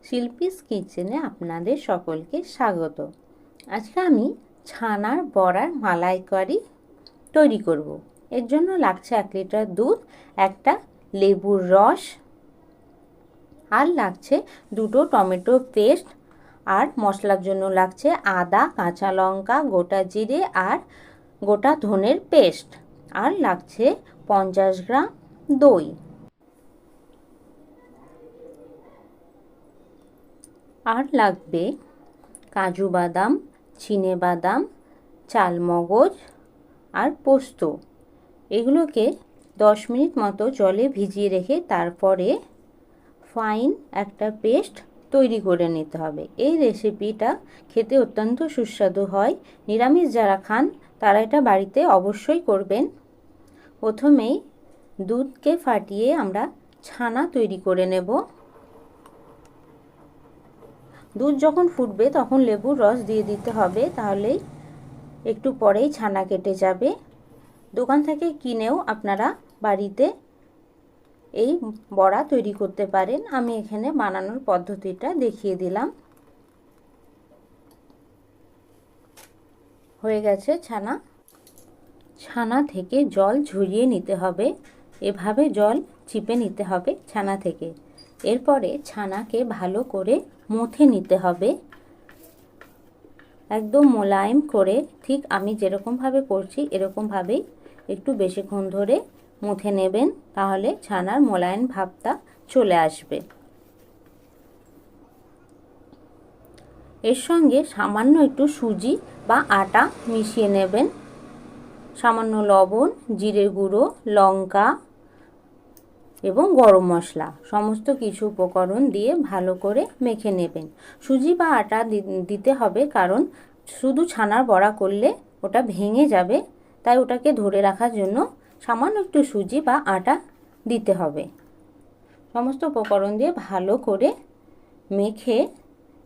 শিল্পীস কিচেনে আপনাদের সকলকে স্বাগত। আজকে আমি ছানার বড়ার মালাইকারি তৈরি করব। এর জন্য লাগছে 1 লিটার দুধ, একটা লেবুর রস, আর লাগছে 2টো টমেটো পেস্ট, আর মশলার জন্য লাগছে আদা, কাঁচা লঙ্কা, গোটা জিরে আর গোটা ধনের পেস্ট, আর লাগছে 50 গ্রাম দই। আর লাগবে কাজু বাদাম, চিনে বাদাম, চালমগজ আর পোস্ত। এগুলোকে 10 মিনিট মতো জলে ভিজিয়ে রেখে তারপরে ফাইন একটা পেস্ট তৈরি করে নিতে হবে। এই রেসিপিটা খেতে অত্যন্ত সুস্বাদু হয়। নিরামিষ যারা খান তারা এটা বাড়িতে অবশ্যই করবেন। প্রথমেই দুধকে ফাটিয়ে আমরা ছানা তৈরি করে নেব। দুধ যখন ফুটবে তখন লেবুর রস দিয়ে দিতে হবে, তাহলেই একটু পরেই ছানা কেটে যাবে। দোকান থেকে কিনেও আপনারা বাড়িতে এই বড়া তৈরি করতে পারেন। আমি এখানে বানানোর পদ্ধতিটা দেখিয়ে দিলাম। হয়ে গেছে ছানা। ছানা থেকে জল ঝরিয়ে নিতে হবে, এভাবে জল চিপে নিতে হবে ছানা থেকে। এরপরে ছানাকে ভালো করে মথে নিতে হবে, একদম মোলায়েম করে। ঠিক আমি যেরকমভাবে করছি এরকমভাবেই একটু বেশিক্ষণ ধরে মুথে নেবেন, তাহলে ছানার মোলায়েম ভাবটা চলে আসবে। এর সঙ্গে সামান্য একটু সুজি বা আটা মিশিয়ে নেবেন, সামান্য লবণ, জিরে গুঁড়ো, লঙ্কা এবং গরম মশলা সমস্ত কিছু উপকরণ দিয়ে ভালো করে মেখে নেবেন। সুজি বা আটা দিতে হবে, কারণ শুধু ছানার বড়া করলে ওটা ভেঙে যাবে, তাই ওটাকে ধরে রাখার জন্য সামান্য একটু সুজি বা আটা দিতে হবে। সমস্ত উপকরণ দিয়ে ভালো করে মেখে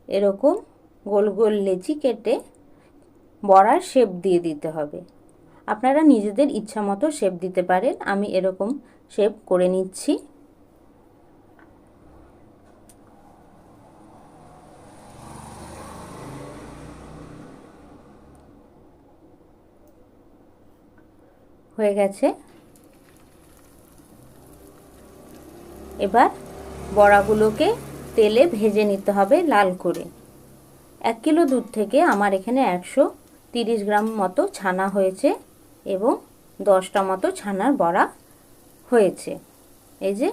এরকম গোল গোল লেচি কেটে বড়ার শেপ দিয়ে দিতে হবে। আপনারা নিজেদের ইচ্ছা মতো শেপ দিতে পারেন। আমি এরকম শেপ করে নিচ্ছি। হয়ে গেছে। এবার বড়াগুলোকে তেলে ভেজে নিতে হবে লাল করে। 1 কিলো দুধ থেকে আমার এখানে 130 গ্রাম মতো ছানা হয়েছে এবং 10টা মতো ছানার বড়া হয়েছে। এই যে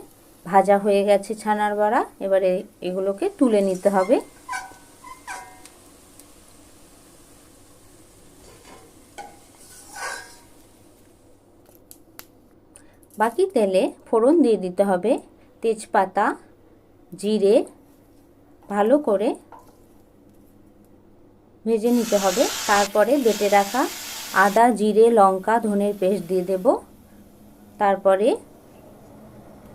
ভাজা হয়ে গেছে ছানার বড়া। এবারে এগুলোকে তুলে নিতে হবে। বাকি তেলে ফোড়ন দিয়ে দিতে হবে তেজপাতা, জিরে, ভালো করে ভেজে নিতে হবে। তারপরে বেটে রাখা আদা, জিরে, লঙ্কা, ধনের পেস্ট দিয়ে দেব। তারপরে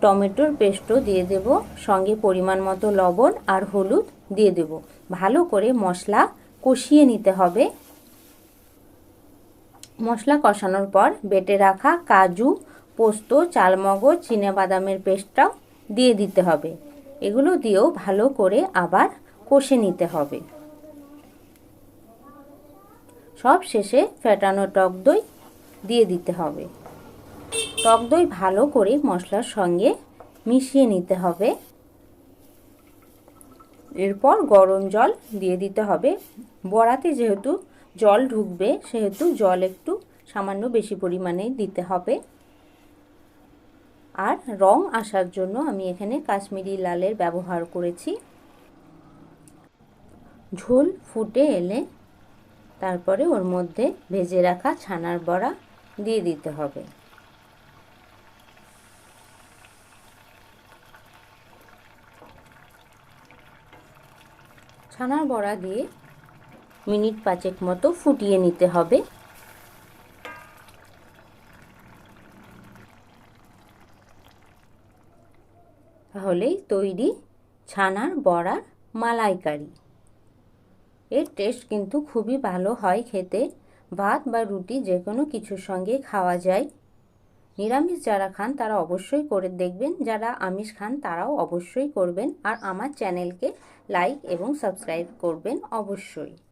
টমেটোর পেস্টও দিয়ে দেব, সঙ্গে পরিমাণ মতো লবণ আর হলুদ দিয়ে দেব। ভালো করে মশলা কষিয়ে নিতে হবে। মশলা কষানোর পর বেটে রাখা কাজু, পোস্ত, চালমগজ, চিনেবাদামের পেস্টটাও দিয়ে দিতে হবে। এগুলো দিয়েও ভালো করে আবার কষে নিতে হবে। সব শেষে ফেটানো টক দই দিয়ে দিতে হবে। টক দই ভালো করে মশলার সঙ্গে মিশিয়ে নিতে হবে। এরপর গরম জল দিয়ে দিতে হবে। বড়াতে যেহেতু জল ঢুকবে সেহেতু জল একটু সামান্য বেশি পরিমাণে দিতে হবে। আর রং আসার জন্য আমি এখানে কাশ্মীরি লালের ব্যবহার করেছি। ঝোল ফুটে এলে তারপরে ওর মধ্যে ভেজে রাখা ছানার বড়া দিয়ে দিতে হবে। ছানার বড়া দিয়ে মিনিট 5 মতো ফুটিয়ে নিতে হবে। তাহলেই তৈরি ছানার বড়ার মালাইকারি। এর টেস্ট কিন্তু খুবই ভালো হয় খেতে। ভাত বা রুটি যে কোনো কিছুর সঙ্গে খাওয়া যায়। নিরামিষ যারা খান তারা অবশ্যই করে দেখবেন, যারা আমিষ খান তারাও অবশ্যই করবেন। আর আমার চ্যানেলকে লাইক এবং সাবস্ক্রাইব করবেন অবশ্যই।